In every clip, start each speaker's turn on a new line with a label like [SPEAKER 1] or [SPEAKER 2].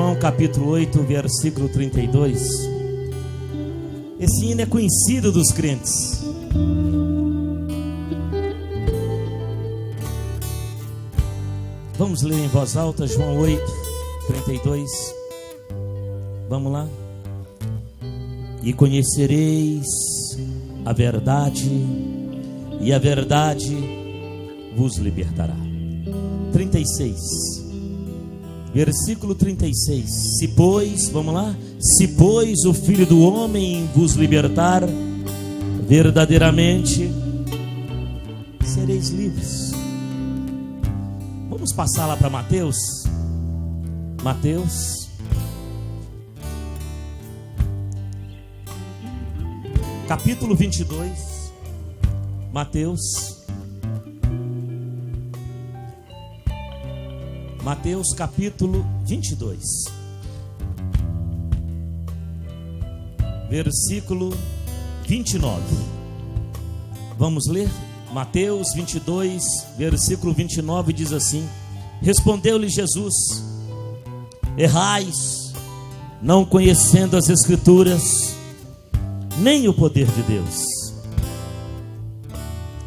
[SPEAKER 1] João capítulo 8, versículo 32. Esse hino é conhecido dos crentes. Vamos ler em voz alta, João 8, 32. Vamos lá. E conhecereis a verdade, e a verdade vos libertará. 36. Versículo 36. Se pois, vamos lá. Se pois o Filho do Homem vos libertar, verdadeiramente sereis livres. Vamos passar lá para Mateus. Mateus capítulo 22. Mateus capítulo 22, versículo 29. Vamos ler? Mateus 22, versículo 29 diz assim: respondeu-lhe Jesus: errais, não conhecendo as Escrituras, nem o poder de Deus.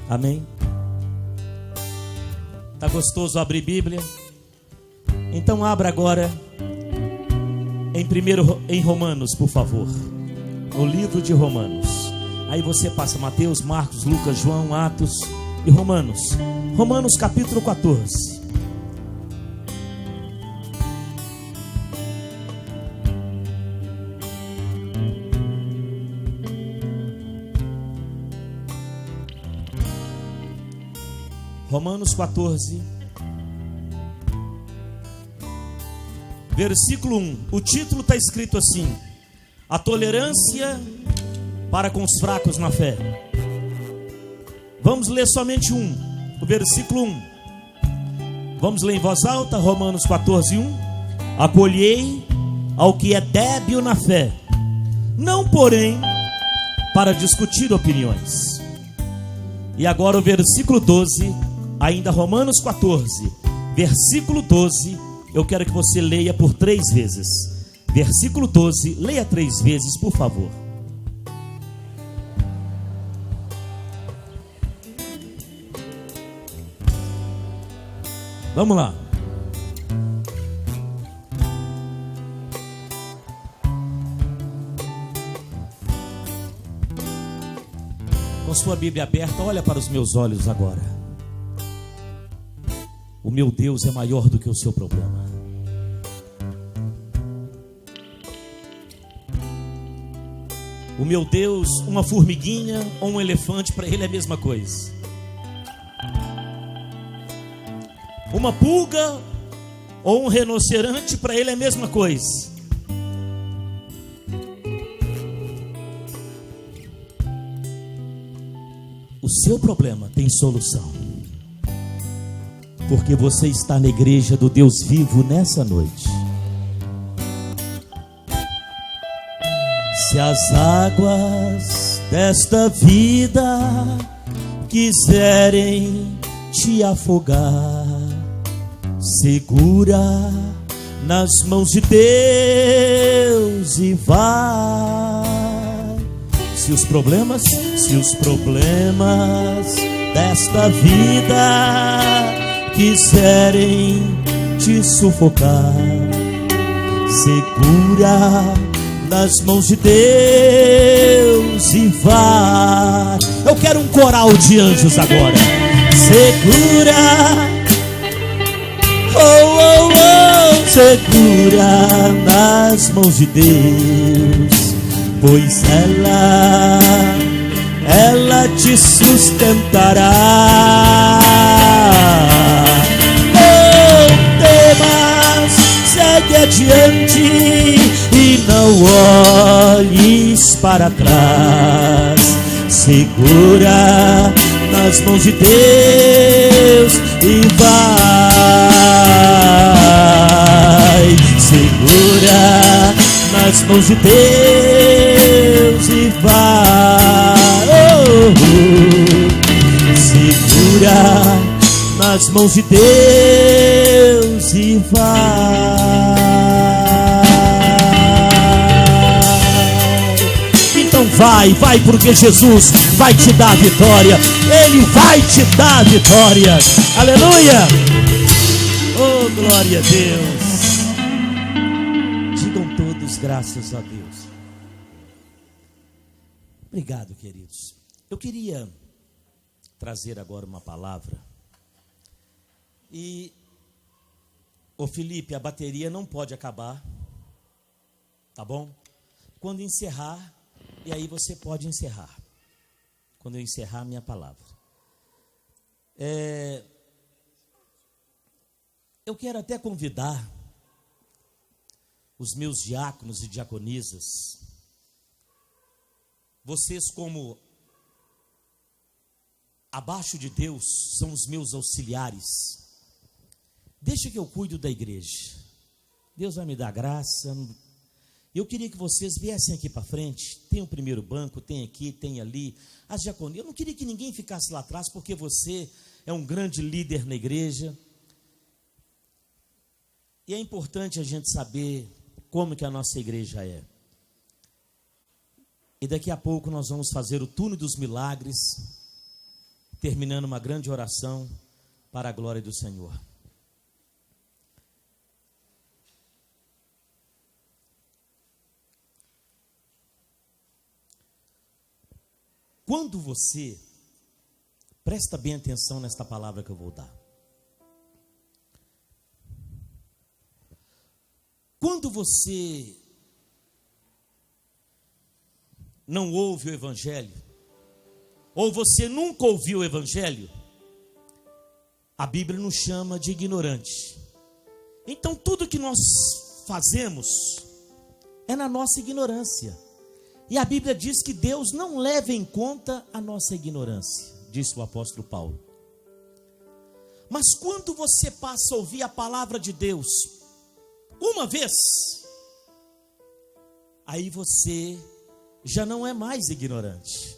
[SPEAKER 1] Amém? Tá gostoso abrir Bíblia? Então abra agora em Romanos, por favor. No livro de Romanos. Aí você passa Mateus, Marcos, Lucas, João, Atos e Romanos. Romanos capítulo 14. Romanos 14, versículo 1. O título está escrito assim: a tolerância para com os fracos na fé. Vamos ler somente o versículo 1. Vamos ler em voz alta, Romanos 14, 1. Acolhei ao que é débil na fé, não porém para discutir opiniões. E agora o versículo 12, ainda Romanos 14, versículo 12, eu quero que você leia por 3 vezes. Versículo 12, leia 3 vezes, por favor. Vamos lá. Com sua Bíblia aberta, olha para os meus olhos agora. O meu Deus é maior do que o seu problema. O meu Deus, uma formiguinha ou um elefante, para ele é a mesma coisa. Uma pulga ou um rinoceronte, para ele é a mesma coisa. O seu problema tem solução, porque você está na igreja do Deus vivo nessa noite. Se as águas desta vida quiserem te afogar, segura nas mãos de Deus e vai. Se os problemas desta vida quiserem te sufocar, segura nas mãos de Deus e vai. Eu quero um coral de anjos agora. Segura, oh, oh, oh, segura nas mãos de Deus, pois ela te sustentará. Não temas, segue adiante e não olhes para trás. Segura nas mãos de Deus e vai. Segura nas mãos de Deus e vai. Oh, oh. Segura nas mãos de Deus e vai. vai porque Jesus vai te dar a vitória. Ele vai te dar a vitória. Aleluia! Oh, glória a Deus. Digam todos graças a Deus. Obrigado, queridos. Eu queria trazer agora uma palavra. E, ô Felipe, a bateria não pode acabar, tá bom? Quando encerrar, e aí você pode encerrar. Quando eu encerrar a minha palavra. Eu quero até convidar os meus diáconos e diaconisas, vocês como abaixo de Deus são os meus auxiliares. Deixa que eu cuido da igreja. Deus vai me dar graça. Eu queria que vocês viessem aqui para frente. Tem o primeiro banco, tem aqui, tem ali. As diaconias. Eu não queria que ninguém ficasse lá atrás, porque você é um grande líder na igreja. E é importante a gente saber como que a nossa igreja é. E daqui a pouco nós vamos fazer o túnel dos milagres, terminando uma grande oração para a glória do Senhor. Quando você, presta bem atenção nesta palavra que eu vou dar. Quando você não ouve o Evangelho, ou você nunca ouviu o Evangelho, a Bíblia nos chama de ignorante. Então tudo que nós fazemos é na nossa ignorância. E a Bíblia diz que Deus não leva em conta a nossa ignorância, disse o apóstolo Paulo. Mas quando você passa a ouvir a palavra de Deus uma vez, aí você já não é mais ignorante.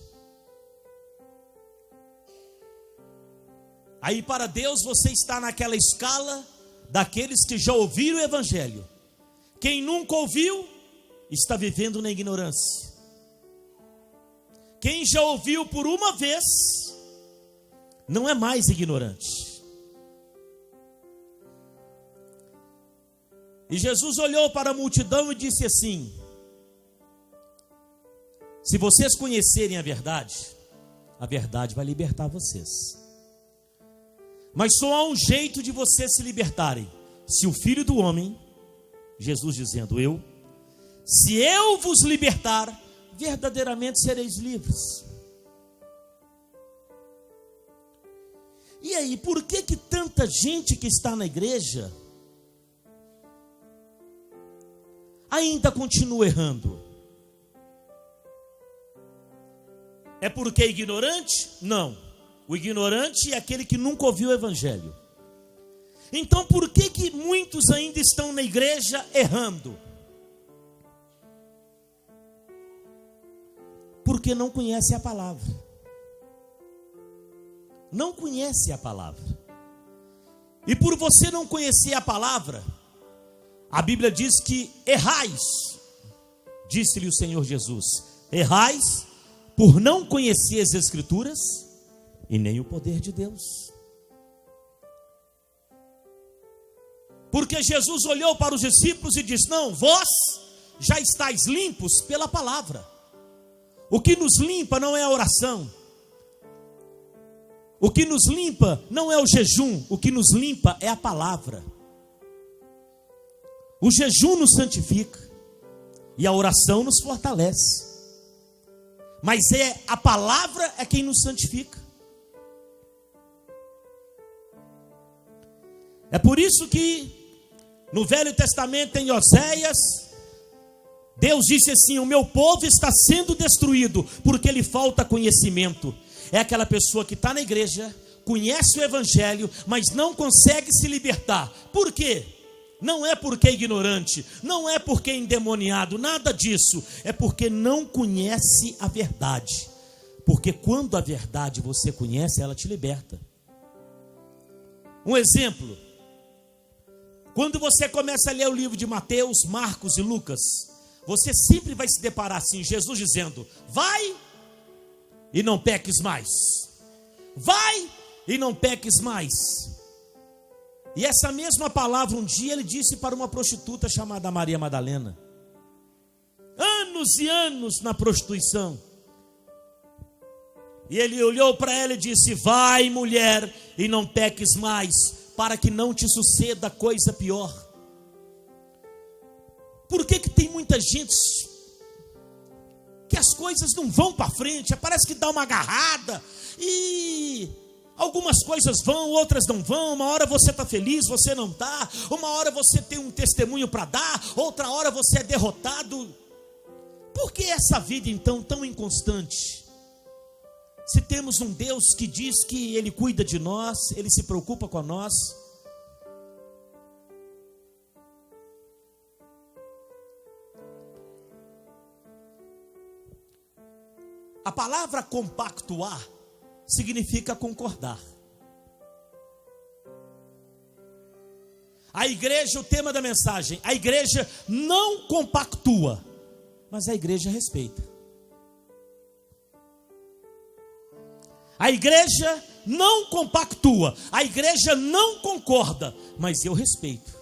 [SPEAKER 1] Aí para Deus você está naquela escala daqueles que já ouviram o Evangelho. Quem nunca ouviu está vivendo na ignorância. Quem já ouviu por uma vez não é mais ignorante. E Jesus olhou para a multidão e disse assim: se vocês conhecerem a verdade vai libertar vocês. Mas só há um jeito de vocês se libertarem: se o Filho do Homem, Jesus dizendo se eu vos libertar, verdadeiramente sereis livres. E aí, por que tanta gente que está na igreja ainda continua errando? É porque é ignorante? Não. O ignorante é aquele que nunca ouviu o Evangelho. Então por que muitos ainda estão na igreja errando? Porque não conhece a palavra. Não conhece a palavra. E por você não conhecer a palavra, a Bíblia diz que errais. Disse-lhe o Senhor Jesus: errais por não conhecer as Escrituras e nem o poder de Deus. Porque Jesus olhou para os discípulos e disse: não, vós já estáis limpos pela palavra. O que nos limpa não é a oração. O que nos limpa não é o jejum. O que nos limpa é a palavra. O jejum nos santifica e a oração nos fortalece. Mas é a palavra é quem nos santifica. É por isso que no Velho Testamento, em Oséias, Deus disse assim: o meu povo está sendo destruído porque lhe falta conhecimento. É aquela pessoa que está na igreja, conhece o Evangelho, mas não consegue se libertar. Por quê? Não é porque é ignorante, não é porque é endemoniado, nada disso. É porque não conhece a verdade. Porque quando a verdade você conhece, ela te liberta. Um exemplo: quando você começa a ler o livro de Mateus, Marcos e Lucas, você sempre vai se deparar assim, Jesus dizendo: vai e não peques mais. Vai e não peques mais. E essa mesma palavra um dia ele disse para uma prostituta chamada Maria Madalena. Anos e anos na prostituição. E ele olhou para ela e disse: vai, mulher, e não peques mais, para que não te suceda coisa pior. Por que tem muita gente que as coisas não vão para frente? Parece que dá uma agarrada e algumas coisas vão, outras não vão. Uma hora você está feliz, você não está. Uma hora você tem um testemunho para dar, outra hora você é derrotado. Por que essa vida então tão inconstante? Se temos um Deus que diz que Ele cuida de nós, Ele se preocupa com nós. A palavra compactuar significa concordar. A igreja, o tema da mensagem, a igreja não compactua, mas a igreja respeita. A igreja não compactua, a igreja não concorda, mas eu respeito.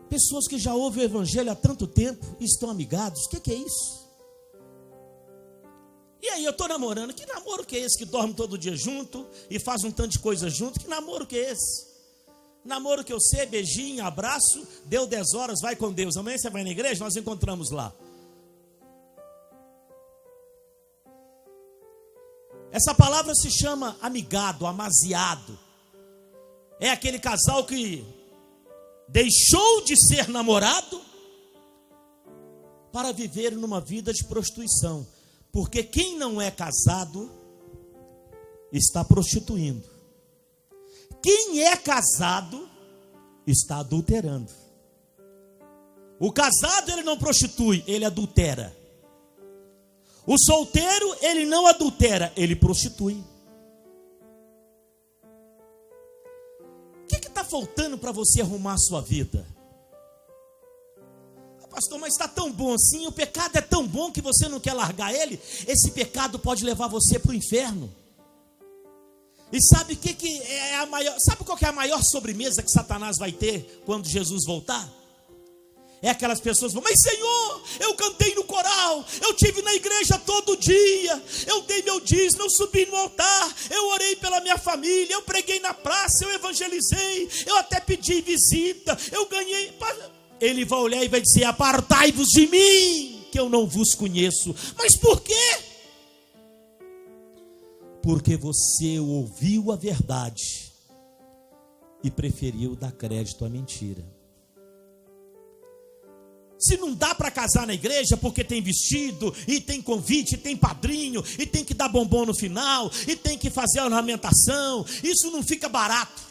[SPEAKER 1] Pessoas que já ouvem o evangelho há tanto tempo e estão amigados, o que é isso? E aí, eu estou namorando, que namoro que é esse que dorme todo dia junto e faz um tanto de coisa junto? Que namoro que é esse? Namoro que eu sei, beijinho, abraço, deu 10 horas, vai com Deus. Amanhã você vai na igreja, nós encontramos lá. Essa palavra se chama amigado, amaziado. É aquele casal que deixou de ser namorado para viver numa vida de prostituição. Porque quem não é casado está prostituindo. Quem é casado está adulterando. O casado ele não prostitui, ele adultera. O solteiro ele não adultera, ele prostitui. O que está faltando para você arrumar a sua vida? Pastor, mas está tão bom assim, o pecado é tão bom que você não quer largar ele. Esse pecado pode levar você para o inferno. E sabe que é a maior? Sabe qual que é a maior sobremesa que Satanás vai ter quando Jesus voltar? É aquelas pessoas que vão: mas Senhor, eu cantei no coral, eu tive na igreja todo dia, eu dei meu dízimo, eu subi no altar, eu orei pela minha família, eu preguei na praça, eu evangelizei, eu até pedi visita, eu ganhei. Ele vai olhar e vai dizer: apartai-vos de mim, que eu não vos conheço. Mas por quê? Porque você ouviu a verdade e preferiu dar crédito à mentira. Se não dá para casar na igreja porque tem vestido, e tem convite, e tem padrinho, e tem que dar bombom no final, e tem que fazer a ornamentação, isso não fica barato.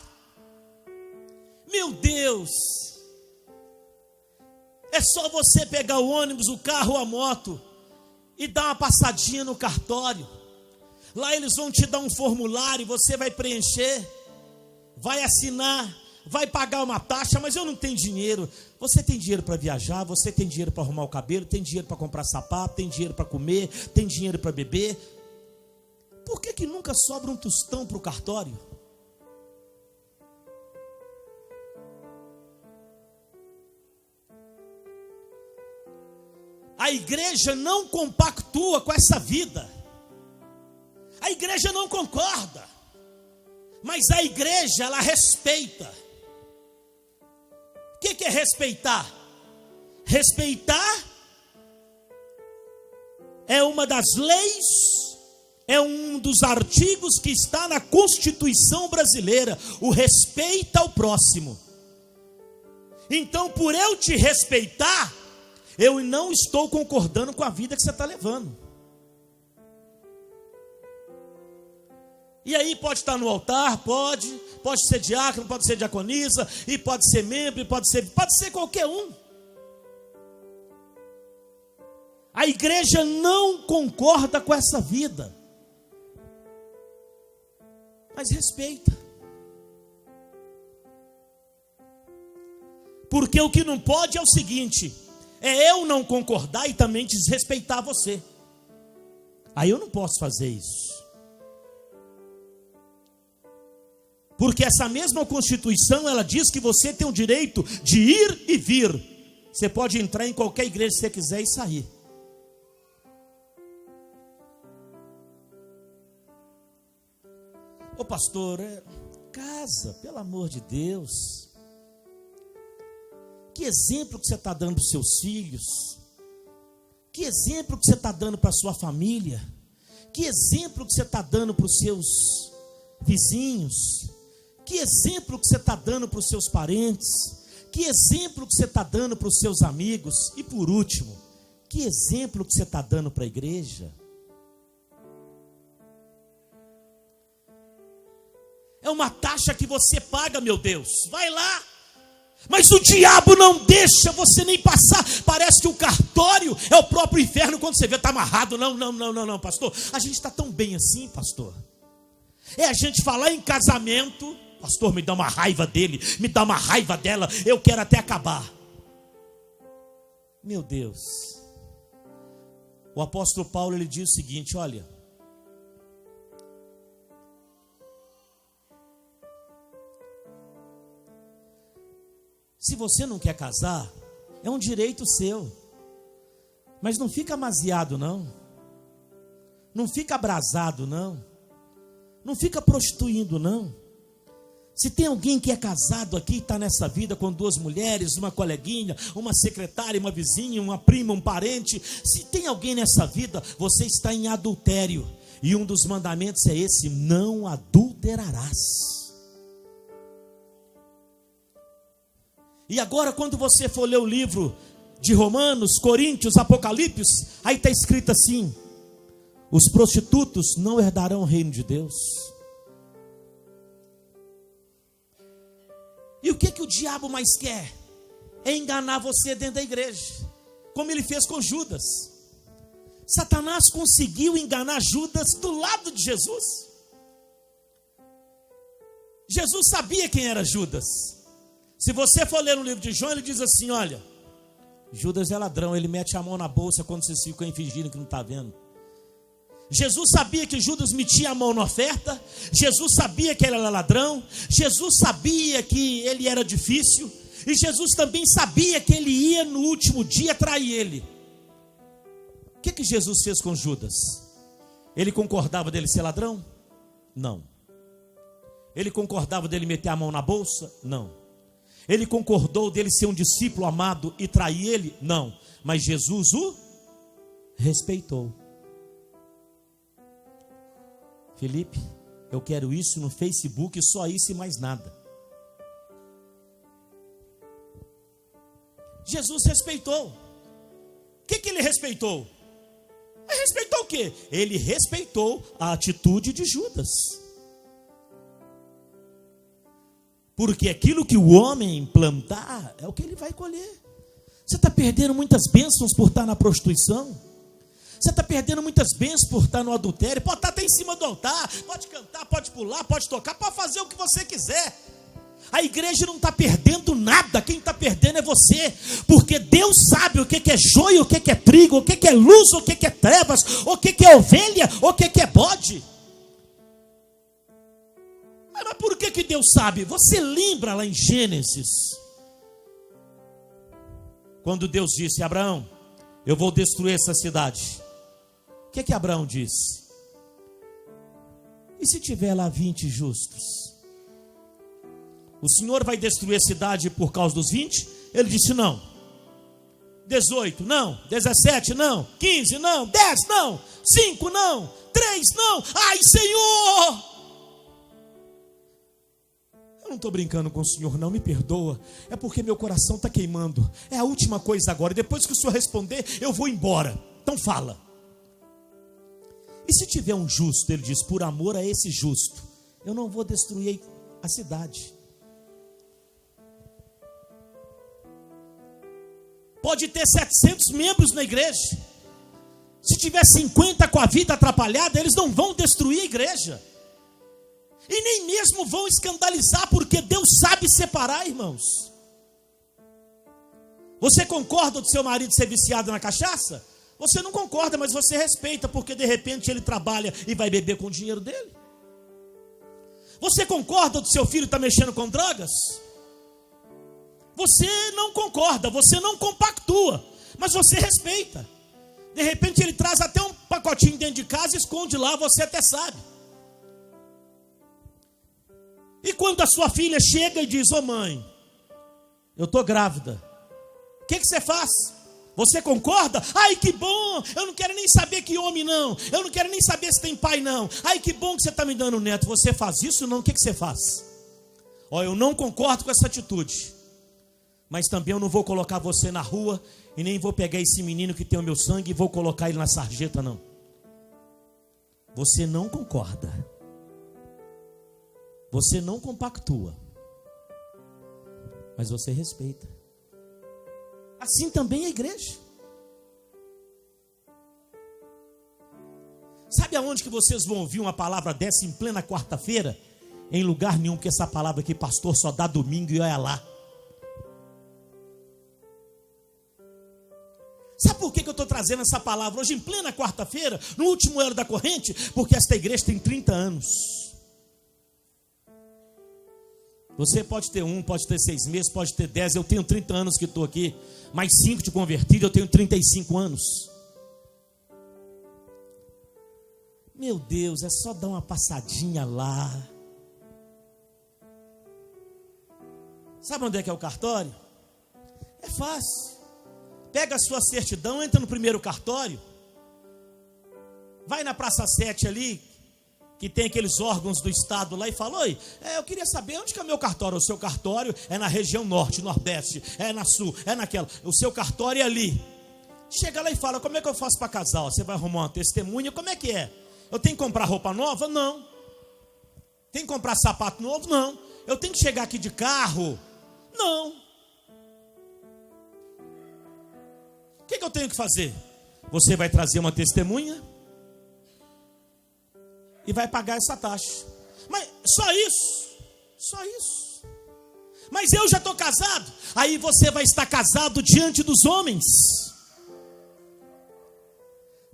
[SPEAKER 1] Meu Deus! É só você pegar o ônibus, o carro ou a moto e dar uma passadinha no cartório. Lá eles vão te dar um formulário, você vai preencher, vai assinar, vai pagar uma taxa. Mas eu não tenho dinheiro. Você tem dinheiro para viajar, você tem dinheiro para arrumar o cabelo, tem dinheiro para comprar sapato, tem dinheiro para comer, tem dinheiro para beber. Por que nunca sobra um tostão para o cartório? A igreja não compactua com essa vida. A igreja não concorda. Mas a igreja, ela respeita. O que é respeitar? Respeitar é uma das leis, é um dos artigos que está na Constituição brasileira. O respeito ao próximo. Então, por eu te respeitar, eu não estou concordando com a vida que você está levando. E aí pode estar no altar, pode ser diácono, pode ser diaconisa, e pode ser membro, e pode ser qualquer um. A igreja não concorda com essa vida, mas respeita. Porque o que não pode é o seguinte: é eu não concordar e também desrespeitar você. Aí eu não posso fazer isso. Porque essa mesma Constituição, ela diz que você tem o direito de ir e vir. Você pode entrar em qualquer igreja que você quiser e sair. Ô pastor, casa, pelo amor de Deus. Que exemplo que você está dando para os seus filhos? Que exemplo que você está dando para a sua família? Que exemplo que você está dando para os seus vizinhos? Que exemplo que você está dando para os seus parentes? Que exemplo que você está dando para os seus amigos? E por último, que exemplo que você está dando para a igreja? É uma taxa que você paga, meu Deus. Vai lá. Mas o diabo não deixa você nem passar. Parece que o cartório é o próprio inferno. Quando você vê, está amarrado. Não, pastor. A gente está tão bem assim, pastor. É a gente falar em casamento. Pastor, me dá uma raiva dele, me dá uma raiva dela, eu quero até acabar. Meu Deus. O apóstolo Paulo, ele diz o seguinte: olha, se você não quer casar, é um direito seu. Mas não fica amaziado, não. Não fica abrasado, não. Não fica prostituindo, não. Se tem alguém que é casado aqui, está nessa vida com duas mulheres, uma coleguinha, uma secretária, uma vizinha, uma prima, um parente. Se tem alguém nessa vida, você está em adultério. E um dos mandamentos é esse: não adulterarás. E agora, quando você for ler o livro de Romanos, Coríntios, Apocalipse, aí está escrito assim: os prostitutos não herdarão o reino de Deus. E o que o diabo mais quer? É enganar você dentro da igreja, como ele fez com Judas. Satanás conseguiu enganar Judas do lado de Jesus. Jesus sabia quem era Judas. Se você for ler no livro de João, ele diz assim: olha, Judas é ladrão, ele mete a mão na bolsa quando vocês ficam fingindo que não está vendo. Jesus sabia que Judas metia a mão na oferta. Jesus sabia que ele era ladrão. Jesus sabia que ele era difícil. E Jesus também sabia que ele ia no último dia trair ele. O que Jesus fez com Judas? Ele concordava dele ser ladrão? Não. Ele concordava dele meter a mão na bolsa? Não. Ele concordou dele ser um discípulo amado e trair ele? Não. Mas Jesus o respeitou. Felipe, eu quero isso no Facebook, só isso e mais nada. Jesus respeitou. O que ele respeitou? Ele respeitou o quê? Ele respeitou a atitude de Judas. Porque aquilo que o homem plantar é o que ele vai colher. Você está perdendo muitas bênçãos por estar na prostituição. Você está perdendo muitas bênçãos por estar no adultério. Pode estar até em cima do altar, pode cantar, pode pular, pode tocar, pode fazer o que você quiser. A igreja não está perdendo nada. Quem está perdendo é você. Porque Deus sabe o que é joio, o que é trigo, o que é luz, o que é trevas, o que é ovelha, o que é bode. Mas por que Deus sabe? Você lembra lá em Gênesis, quando Deus disse: Abraão, eu vou destruir essa cidade. O que Abraão disse? E se tiver lá 20 justos? O Senhor vai destruir a cidade por causa dos 20? Ele disse não. 18, não. 17, não. 15, não. 10, não. 5, não. 3, não. Ai, Senhor! Eu não estou brincando com o Senhor, não, me perdoa. É porque meu coração está queimando. É a última coisa agora. Depois que o Senhor responder, eu vou embora. Então fala. E se tiver um justo? Ele diz: por amor a esse justo, eu não vou destruir a cidade. Pode ter 700 membros na igreja. Se tiver 50 com a vida atrapalhada, eles não vão destruir a igreja. E nem mesmo vão escandalizar, porque Deus sabe separar, irmãos. Você concorda do seu marido ser viciado na cachaça? Você não concorda, mas você respeita, porque de repente ele trabalha e vai beber com o dinheiro dele. Você concorda do seu filho estar mexendo com drogas? Você não concorda, você não compactua, mas você respeita. De repente ele traz até um pacotinho dentro de casa e esconde lá, você até sabe. E quando a sua filha chega e diz: ô mãe, eu estou grávida, o que você faz? Você concorda? Ai, que bom, eu não quero nem saber que homem não, eu não quero nem saber se tem pai não. Ai, que bom que você está me dando neto. Você faz isso não? O que você faz? Ó, eu não concordo com essa atitude, mas também eu não vou colocar você na rua e nem vou pegar esse menino que tem o meu sangue e vou colocar ele na sarjeta, não. Você não concorda, você não compactua, mas você respeita. Assim também a igreja. Sabe aonde que vocês vão ouvir uma palavra dessa em plena quarta-feira? Em lugar nenhum, porque essa palavra aqui, pastor, só dá domingo e olha lá. Sabe por que eu estou trazendo essa palavra hoje em plena quarta-feira, no último ano da corrente? Porque esta igreja tem 30 anos. Você pode ter 1, pode ter 6 meses, pode ter 10. Eu tenho 30 anos que estou aqui, mais 5 de convertido, eu tenho 35 anos. Meu Deus, é só dar uma passadinha lá. Sabe onde é que é o cartório? É fácil. Pega a sua certidão, entra no primeiro cartório, vai na Praça 7 ali, que tem aqueles órgãos do estado lá, e fala: oi, eu queria saber onde que é o meu cartório. O seu cartório é na região norte, nordeste, é na sul, é naquela. O seu cartório é ali. Chega lá e fala: como é que eu faço para casar? Você vai arrumar uma testemunha, como é que é? Eu tenho que comprar roupa nova? Não. Tem que comprar sapato novo? Não. Eu tenho que chegar aqui de carro? Não. O que eu tenho que fazer? Você vai trazer uma testemunha e vai pagar essa taxa. Mas só isso? Só isso. Mas eu já estou casado. Aí você vai estar casado diante dos homens.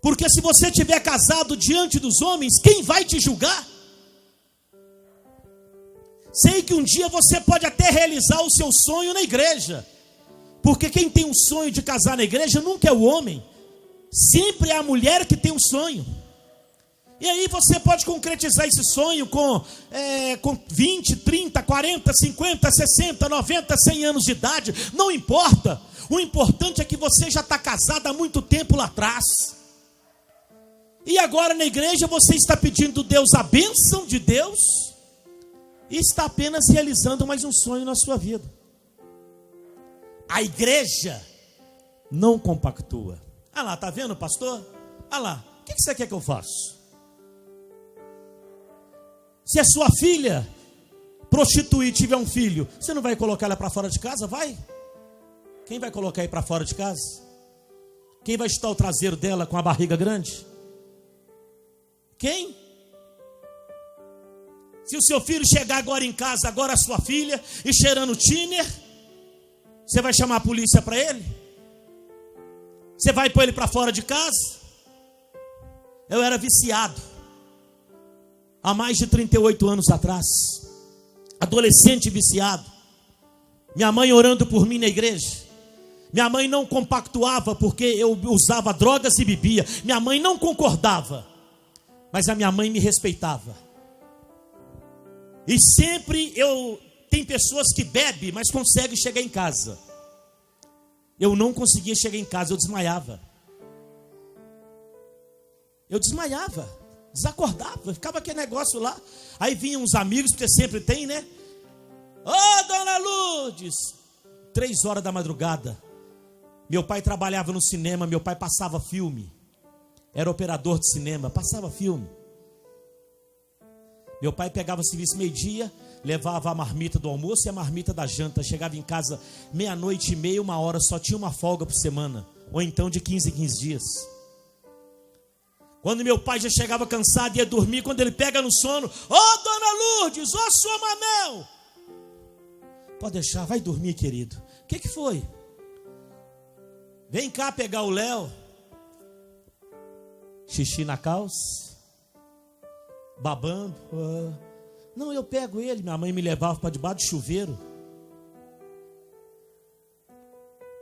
[SPEAKER 1] Porque se você estiver casado diante dos homens, quem vai te julgar? Sei que um dia você pode até realizar o seu sonho na igreja. Porque quem tem um sonho de casar na igreja nunca é o homem. Sempre é a mulher que tem um sonho. E aí você pode concretizar esse sonho com 20, 30, 40, 50, 60, 90, 100 anos de idade. Não importa. O importante é que você já está casado há muito tempo lá atrás. E agora na igreja você está pedindo a Deus a bênção de Deus e está apenas realizando mais um sonho na sua vida. A igreja não compactua. Ah lá, tá vendo, pastor? Ah lá, o que você quer que eu faça? Se a sua filha prostituir tiver um filho, você não vai colocar ela para fora de casa? Vai? Quem vai colocar aí para fora de casa? Quem vai chutar o traseiro dela com a barriga grande? Quem? Se o seu filho chegar agora em casa, agora a sua filha, e cheirando thinner, você vai chamar a polícia para ele? Você vai pôr ele para fora de casa? Eu era viciado há mais de 38 anos atrás, adolescente viciado. Minha mãe orando por mim na igreja. Minha mãe não compactuava porque eu usava drogas e bebia. Minha mãe não concordava, mas a minha mãe me respeitava. E sempre tem pessoas que bebem, mas conseguem chegar em casa. Eu não conseguia chegar em casa, eu desmaiava. Eu desmaiava, desacordava, ficava aquele negócio lá. Aí vinham uns amigos, porque sempre tem, né? Ô, dona Lourdes! 3 horas da madrugada. Meu pai trabalhava no cinema, meu pai passava filme. Era operador de cinema, passava filme. Meu pai pegava serviço meio-dia, levava a marmita do almoço e a marmita da janta. Chegava em casa 00:30, 1 hora, só tinha uma folga por semana. Ou então de 15 em 15 dias. Quando meu pai já chegava cansado e ia dormir, quando ele pega no sono: ô dona Lourdes, ô sua Manel, pode deixar, vai dormir, querido. O que foi? Vem cá pegar o Léo. Xixi na calça, babando. Não, eu pego ele. Minha mãe me levava para debaixo do chuveiro.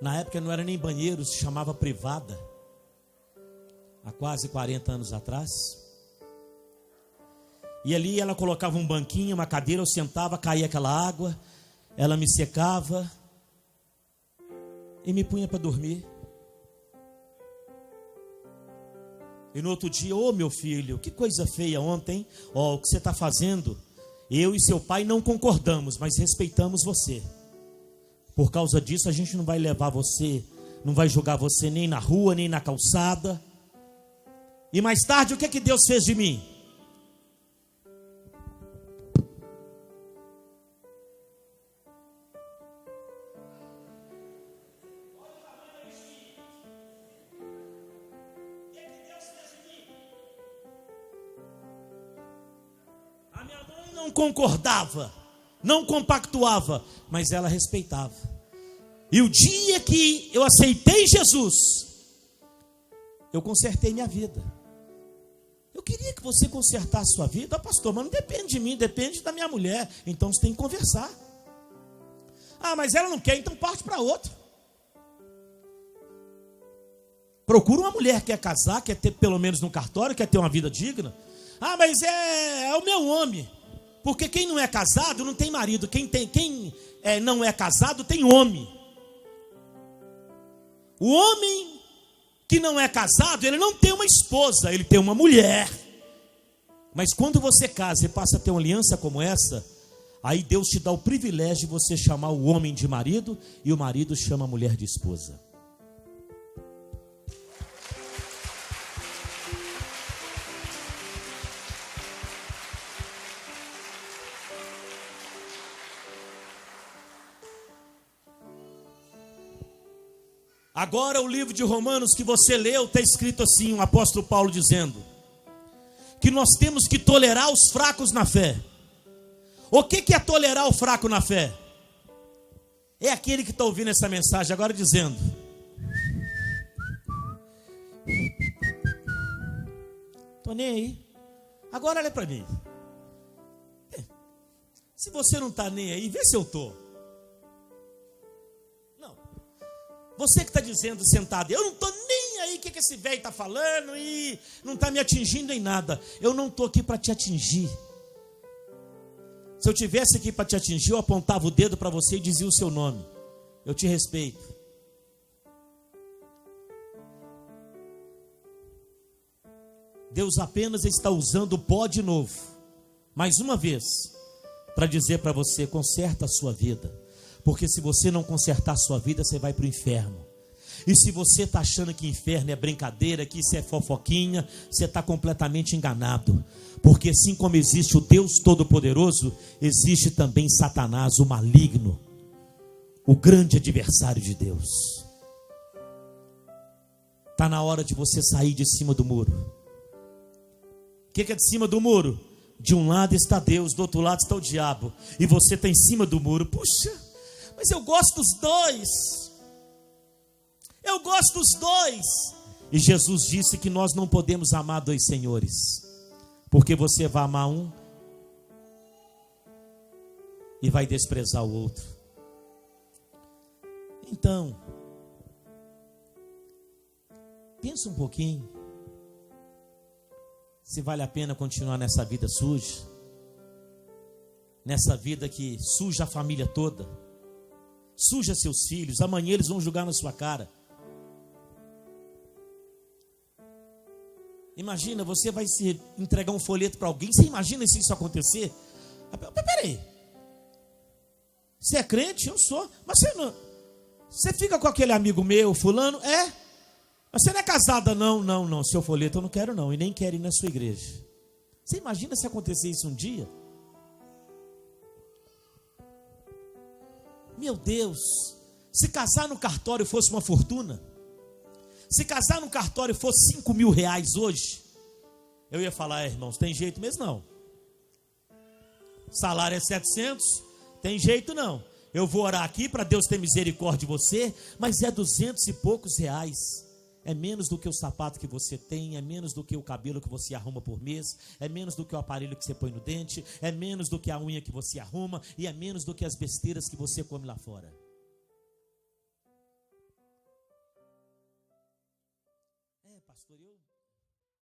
[SPEAKER 1] Na época não era nem banheiro, se chamava privada. Há quase 40 anos atrás. E ali ela colocava um banquinho, uma cadeira, eu sentava, caía aquela água, ela me secava e me punha para dormir. E no outro dia: ô meu filho, que coisa feia ontem, o que você está fazendo? Eu e seu pai não concordamos, mas respeitamos você. Por causa disso a gente não vai levar você, não vai jogar você nem na rua, nem na calçada. E mais tarde, o que Deus fez de mim? A minha mãe não concordava, não compactuava, mas ela respeitava. E o dia que eu aceitei Jesus, eu consertei minha vida. Eu queria que você consertasse sua vida. Pastor, mas não depende de mim, depende da minha mulher. Então você tem que conversar. Mas ela não quer, então parte para outro. Procura uma mulher que quer casar, quer ter pelo menos no cartório, quer ter uma vida digna. Mas é o meu homem. Porque quem não é casado não tem marido. Quem não é casado tem homem. O homem que não é casado, ele não tem uma esposa, ele tem uma mulher. Mas quando você casa e passa a ter uma aliança como essa, aí Deus te dá o privilégio de você chamar o homem de marido e o marido chama a mulher de esposa. Agora o livro de Romanos que você leu, está escrito assim, o apóstolo Paulo dizendo que nós temos que tolerar os fracos na fé. O que é tolerar o fraco na fé? É aquele que está ouvindo essa mensagem agora dizendo: tô nem aí. Agora olha para mim. Se você não está nem aí, vê se eu estou. Você que está dizendo sentado: eu não estou nem aí o que esse velho está falando e não está me atingindo em nada. Eu não estou aqui para te atingir. Se eu tivesse aqui para te atingir, eu apontava o dedo para você e dizia o seu nome. Eu te respeito. Deus apenas está usando o pó de novo, mais uma vez, para dizer para você: conserta a sua vida. Porque se você não consertar a sua vida, você vai para o inferno. E se você está achando que inferno é brincadeira, que isso é fofoquinha, você está completamente enganado. Porque assim como existe o Deus Todo-Poderoso, existe também Satanás, o maligno, o grande adversário de Deus. Está na hora de você sair de cima do muro. O que é de cima do muro? De um lado está Deus, do outro lado está o diabo. E você está em cima do muro. Puxa, mas eu gosto dos dois. Eu gosto dos dois. E Jesus disse que nós não podemos amar dois senhores, porque você vai amar um e vai desprezar o outro. Então, pensa um pouquinho se vale a pena continuar nessa vida suja, nessa vida que suja a família toda, suja seus filhos. Amanhã eles vão julgar na sua cara. Imagina, você vai se entregar um folheto para alguém. Você imagina se isso acontecer? Peraí, você é crente? Eu sou. Mas você não, você fica com aquele amigo meu, fulano? É? Mas você não é casada? Não, seu folheto eu não quero não. E nem quero ir na sua igreja. Você imagina se acontecer isso um dia? Meu Deus, se casar no cartório fosse uma fortuna, se casar no cartório fosse R$5.000 hoje, Eu ia falar, irmãos, tem jeito mesmo não. Salário é 700, tem jeito não. Eu vou orar aqui para Deus ter misericórdia de você, mas é 200 e poucos reais. É menos do que o sapato que você tem, é menos do que o cabelo que você arruma por mês, é menos do que o aparelho que você põe no dente, é menos do que a unha que você arruma, e é menos do que as besteiras que você come lá fora. Pastor, eu